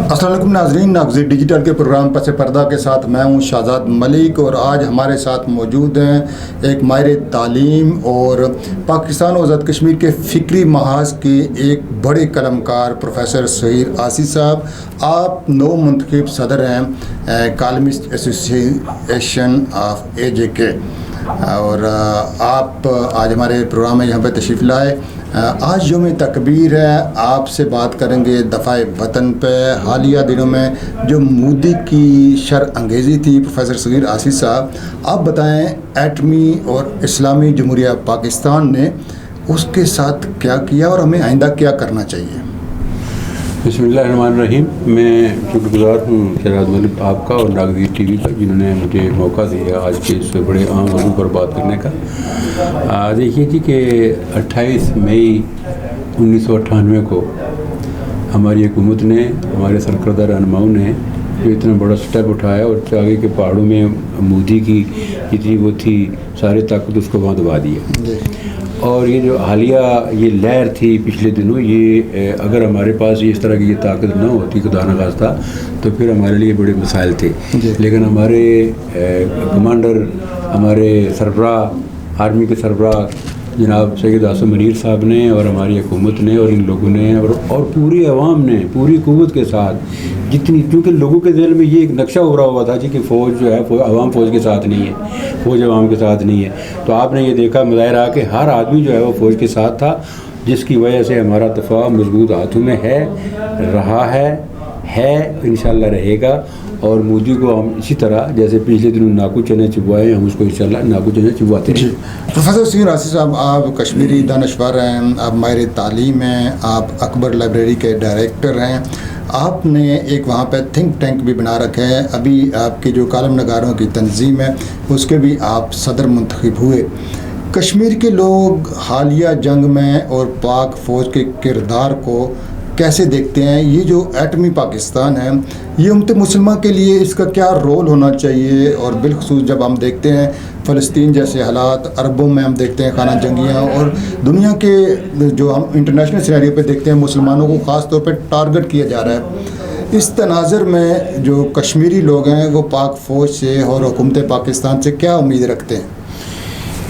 अस्सलाम वालेकुम नाज़रीन, नागज़ीर डिजिटल के प्रोग्राम पस पर्दा के साथ मैं हूं शाहजाद मलिक और आज हमारे साथ मौजूद हैं एक माहिर तालीम और पाकिस्तान और आज़ाद कश्मीर के फ़िक्री महाज के एक बड़े कलमकार प्रोफेसर सहीर आसी साहब। आप नौ मुंतखब सदर हैं कॉलमिस्ट एसोसिएशन ऑफ AJK और आप आज हमारे प्रोग्राम में यहाँ पर तशरीफ़ लाए। आज यौम तकबीर है, आपसे बात करेंगे दफ़ाए वतन पे। हालिया दिनों में जो मोदी की शर अंगेज़ी थी प्रोफेसर सगीर आसी साहब, आप बताएं एटमी और इस्लामी जमहूरिया पाकिस्तान ने उसके साथ क्या किया और हमें आइंदा क्या करना चाहिए। बिस्मिल्लाहिर्रहमानिर्रहीम। मैं शुक्रगुज़ार हूँ शाहजाद मलिक आपका और नागज़ीर टीवी का, जिन्होंने मुझे मौका दिया आज के इस बड़े अहम मौजू पर बात करने का। देखिए जी कि 28 मई 1998 को हमारी हुकूमत ने, हमारे सरकर्दा रहनुमाओं ने जो इतना बड़ा स्टेप उठाया और आगे के पहाड़ों में मोदी की जितनी वो थी सारी ताकत उसको वहाँ दबा दिया। और ये जो हालिया ये लहर थी पिछले दिनों, ये अगर हमारे पास ये इस तरह की ये ताकत न होती खुदा न खास्ता तो फिर हमारे लिए बड़े मसाइल थे। लेकिन हमारे कमांडर, हमारे सरबराह, आर्मी के सरबराह जनाब सैयद आसिम मुनीर साहब ने और हमारी हुकूमत ने और इन लोगों ने और पूरी आवाम ने पूरी क़ुव्वत के साथ जितनी, क्योंकि लोगों के दिल में ये एक नक्शा उभरा हुआ था जी कि फ़ौज जो है आवाम फ़ौज के साथ नहीं है, फ़ौज आवाम के साथ नहीं है। तो आपने ये देखा मुज़ाहिरा कि हर आदमी जो है वो फ़ौज के साथ था, जिसकी वजह से हमारा दफ़ा मजबूत हाथों में है, रहा है इंशाअल्लाह रहेगा। और मोदी को हम इसी तरह जैसे पिछले दिनों नाकू चने चुभवाए, हम उसको इंशाअल्लाह नाकू चने चुभवाते हैं। प्रोफेसर सहीर आसी साहब, आप कश्मीरी दानश्वर हैं, आप माहिर तालीम हैं, आप अकबर लाइब्रेरी के डायरेक्टर हैं, आपने एक वहाँ पे थिंक टैंक भी बना रखा है। अभी आपकी जो कालम नगारों की तंजीम है उसके भी आप सदर मुंतखब हुए। कश्मीर के लोग हालिया जंग में और पाक फ़ौज के किरदार को कैसे देखते हैं? ये जो एटमी पाकिस्तान है, ये उम्मत मुसलमान के लिए इसका क्या रोल होना चाहिए? और बिलखसूस जब हम देखते हैं फ़लस्तीन जैसे हालात, अरबों में हम देखते हैं खाना जंगियाँ, और दुनिया के जो हम इंटरनेशनल सिनेरियो पे देखते हैं मुसलमानों को ख़ास तौर पे टारगेट किया जा रहा है। इस तनाज़र में जो कश्मीरी लोग हैं वो पाक फ़ौज से और हुकूमत पाकिस्तान से क्या उम्मीद रखते हैं?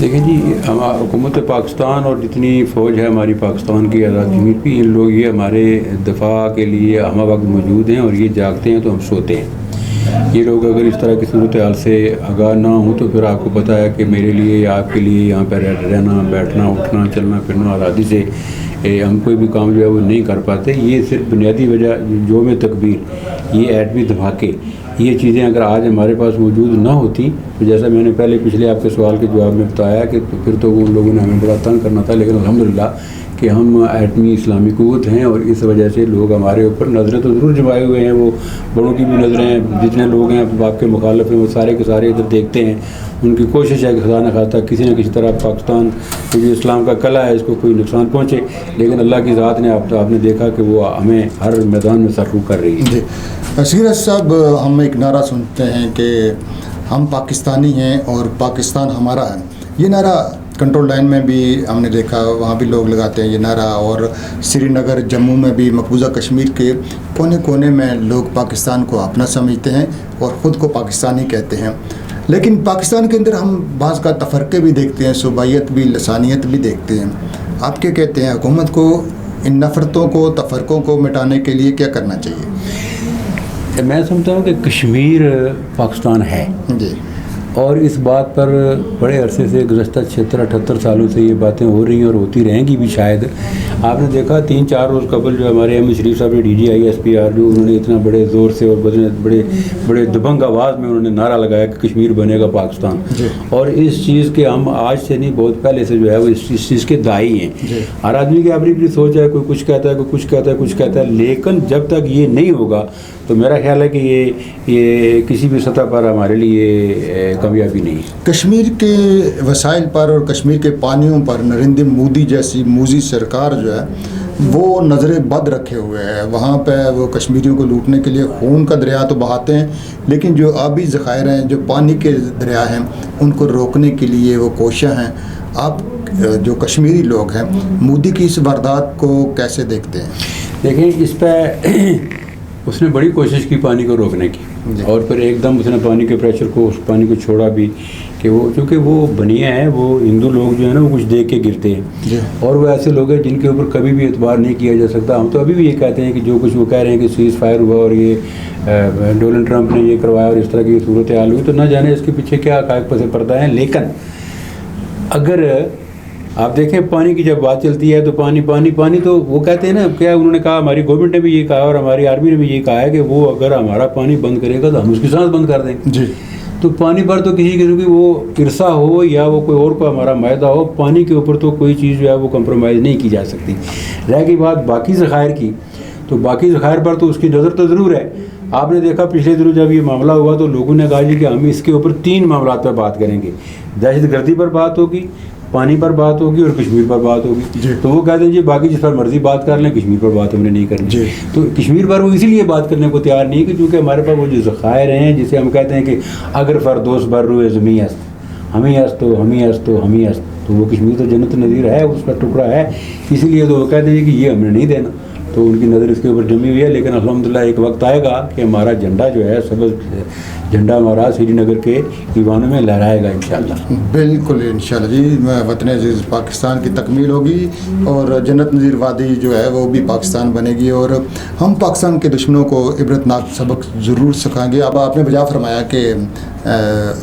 देखिए जी, हुकूमत पाकिस्तान और जितनी फ़ौज है हमारी पाकिस्तान की आज़ाद कश्मीर की, इन लोग ये हमारे दफ़ा के लिए हम वक्त मौजूद हैं और ये जागते हैं तो हम सोते हैं। ये लोग अगर इस तरह की सूरत हाल से आगाह ना हो तो फिर आपको पता है कि मेरे लिए या आपके लिए यहाँ पर रहना, बैठना, उठना, चलना फिरना आज़ादी से हम कोई भी काम जो है वो नहीं कर पाते। ये सिर्फ बुनियादी वजह यौम तकबीर, ये एटमी धमाके, ये चीज़ें अगर आज हमारे पास मौजूद ना होती तो जैसा मैंने पहले पिछले आपके सवाल के जवाब में बताया कि तो फिर तो उन लोगों ने हमें बड़ा तंग करना था। लेकिन अल्हम्दुलिल्लाह कि हम एटमी इस्लामी क़ुव्वत हैं और इस वजह से लोग हमारे ऊपर नज़रें तो ज़रूर जमाए हुए हैं। वो बड़ों की भी नज़रें, जितने लोग हैं आपके मुखालिफ हैं वो सारे के सारे इधर देखते हैं। उनकी कोशिश है कि खुदा न खास्ता किसी न किसी तरह पाकिस्तान जो इस्लाम का कला है इसको कोई नुकसान पहुँचे। लेकिन अल्लाह की ज़ात ने आपने देखा कि वो हमें हर मैदान में सरखू कर रही है। सहीर साहब, हम एक नारा सुनते हैं कि हम पाकिस्तानी हैं और पाकिस्तान हमारा है। ये नारा कंट्रोल लाइन में भी हमने देखा, वहाँ भी लोग लगाते हैं ये नारा, और श्रीनगर, जम्मू में भी, मकबूजा कश्मीर के कोने कोने में लोग पाकिस्तान को अपना समझते हैं और ख़ुद को पाकिस्तानी कहते हैं। लेकिन पाकिस्तान के अंदर हम बाज़ का तफ़रक़े भी देखते हैं, सूबाइयत भी, लसानियत भी देखते हैं। आप क्या कहते हैं, हुकूमत को इन नफ़रतों को, तफ़रक़ों को मिटाने के लिए क्या करना चाहिए? मैं समझता हूँ कि कश्मीर पाकिस्तान है जी, और इस बात पर बड़े अरसे से गुज़श्ता 76-78 सालों से ये बातें हो रही हैं और होती रहेंगी भी शायद। आपने देखा 3-4 रोज़ कबल जो हमारे अहमद शरीफ साहब ने DGISPR जो उन्होंने इतना बड़े ज़ोर से और बड़े दबंग आवाज़ में उन्होंने नारा लगाया कि कश्मीर बनेगा पाकिस्तान। और इस चीज़ के हम आज से नहीं बहुत पहले से जो है वो इस चीज़ के दाई हैं। हर आदमी की अपनी सोच है, कोई कुछ कहता है, कोई कुछ कहता है, कुछ कहता है। लेकिन जब तक ये नहीं होगा तो मेरा ख्याल है कि ये किसी भी सतह पर हमारे लिए कामयाबी नहीं है। कश्मीर के वसाइल पर और कश्मीर के पानियों पर नरेंद्र मोदी जैसी मूजी सरकार जो है वो नज़रें बद रखे हुए है। वहाँ पे वो कश्मीरियों को लूटने के लिए खून का दरिया तो बहाते हैं, लेकिन जो आबी ज़खायर हैं, जो पानी के दरिया हैं, उनको रोकने के लिए वो कोशिश हैं। आप जो कश्मीरी लोग हैं मोदी की इस वारदात को कैसे देखते हैं? देखिए, इस पर اس نے بڑی کوشش کی پانی کو روکنے کی، اور پھر ایک دم اس نے پانی کے پریشر کو، اس پانی کو چھوڑا بھی کہ وہ، چونکہ وہ بنیا ہے، وہ ہندو لوگ جو ہے نا وہ کچھ دیکھ کے گرتے ہیں، اور وہ ایسے لوگ ہیں جن کے اوپر کبھی بھی اعتبار نہیں کیا جا سکتا. ہم تو ابھی بھی یہ کہتے ہیں کہ جو کچھ وہ کہہ رہے ہیں کہ سیز فائر ہوا اور یہ ڈونلڈ ٹرمپ نے یہ کروایا اور اس طرح کی صورت حال ہوئی، تو نہ جانے اس کے پیچھے کیا حقائق پس پردہ ہیں. لیکن اگر آپ دیکھیں پانی کی جب بات چلتی ہے تو پانی تو وہ کہتے ہیں نا، کیا انہوں نے کہا، ہماری گورنمنٹ نے بھی یہ کہا اور ہماری آرمی نے بھی یہ کہا ہے کہ وہ اگر ہمارا پانی بند کرے گا تو ہم اس کی سانس بند کر دیں گے. تو پانی پر تو کسی قسم کی وہ عرصہ ہو یا وہ کوئی اور کو ہمارا معاہدہ ہو، پانی کے اوپر تو کوئی چیز جو ہے وہ کمپرومائز نہیں کی جا سکتی. رہ گئی بات باقی ذخائر کی، تو باقی ذخائر پر تو اس کی نظر تو ضرور ہے. آپ نے دیکھا پچھلے دنوں جب یہ معاملہ ہوا تو لوگوں نے کہا جی کہ ہم اس کے اوپر 3 معاملات پر بات کریں گے، دہشت گردی پر بات ہوگی، پانی پر بات ہوگی اور کشمیر پر بات ہوگی. تو وہ کہتے ہیں جی باقی جس پر مرضی بات کر لیں، کشمیر پر بات ہم نے نہیں کرنی. تو کشمیر پر وہ اسی لیے بات کرنے کو تیار نہیں کہ چونکہ ہمارے پاس وہ جو ذخائر ہیں، جسے ہم کہتے ہیں کہ اگر فردوس بر روئے زمیں است، ہمیں است تو وہ کشمیر تو جنت نظیر ہے، اس کا ٹکڑا ہے، اسی لیے تو وہ کہتے ہیں کہ یہ ہم نے نہیں دینا. تو ان کی نظر اس کے اوپر جمی ہوئی ہے. لیکن الحمدللہ ایک وقت آئے گا کہ ہمارا جھنڈا جو ہے، سبز جھنڈا ہمارا سری نگر کے ایوانوں میں لہرائے گا انشاءاللہ. بالکل انشاءاللہ جی. وطن عزیز پاکستان کی تکمیل ہوگی اور جنت نظیر وادی جو ہے وہ بھی پاکستان بنے گی، اور ہم پاکستان کے دشمنوں کو عبرتناک سبق ضرور سکھائیں گے. اب آپ نے بجا فرمایا کہ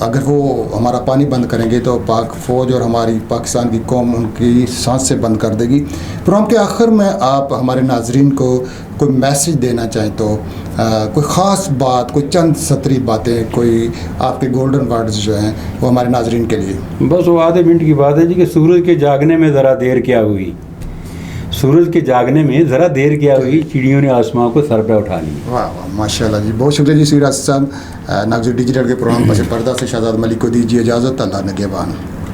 اگر وہ ہمارا پانی بند کریں گے تو پاک فوج اور ہماری پاکستان کی قوم ان کی سانس سے بند کر دے گی. پروگرام کے آخر میں آپ ہمارے ناظرین کو کوئی میسیج دینا چاہیں تو کوئی خاص بات، کوئی چند سطری باتیں، کوئی آپ کے گولڈن ورڈز جو ہیں وہ ہمارے ناظرین کے لیے. بس وہ آدھے منٹ کی بات ہے جی کہ سورج کے جاگنے میں ذرا دیر کیا ہوئی، سورج کے جاگنے میں ذرا دیر کیا ہوئی، چڑیوں نے آسمان کو سر پہ اٹھا لی. واہ واہ ماشاء اللہ جی. بہت شکریہ جی سیر صاحب. ناگزیر ڈیجیٹل کے پروگرام پس پردہ سے شہزاد ملک کو دیجیے اجازت. اللہ نگہبان.